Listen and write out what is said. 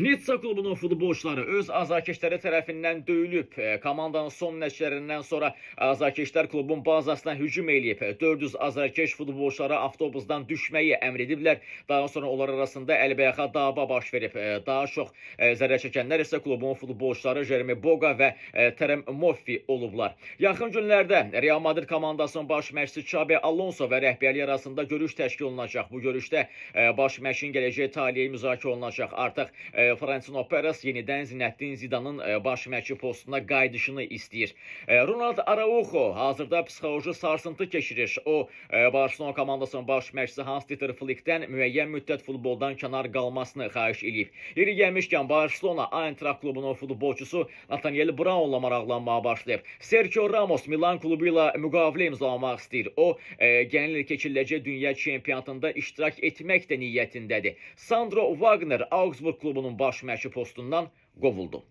Nitsa klubunun futbolçuları öz azarkeşləri tərəfindən döyülüb. Komandanın son nəticələrindən sonra azarkeşlər klubun bazasına hücum eləyib. 400 azarkeş futbolçulara avtobusdan düşməyi əmr ediblər. Daha sonra onlar arasında əlbəyaxa dava baş verib. Daha çox zərər çəkənlər isə klubun futbolçuları Jeremy Boga və Terem Moffi olublar. Yaxın günlərdə Real Madrid komandasının baş məşqçisi Xabi Alonso və rəhbərliyi arasında görüş təşkil olunacaq. Bu görüşdə baş məşqçinin gələcək taleyi müzakirə olunacaq. Artıq Florentino Perez yenidən Zinedine Zidane'ın baş məşqçi postuna qayıdışını istəyir. Ronald Araujo hazırda psixoloji sarsıntı keçirir. O, Barcelona komandasının baş məşqçisi Hans-Dieter Flick'dən müəyyən müddət futboldan kənar qalmasını xahiş edib. Yeri gəlmişkən Barcelona Eintracht klubunun futbolçusu Nathaniel Brown'la maraqlanmağa başlayıb. Sergio Ramos Milan klubu ilə müqavilə imzalamaq istəyir. O, gələn il keçiriləcək dünya çempionatında iştirak etmək də niyyətindədir. Sandro Wagner Augsburg klubunun baş məşqçi postundan qovuldu.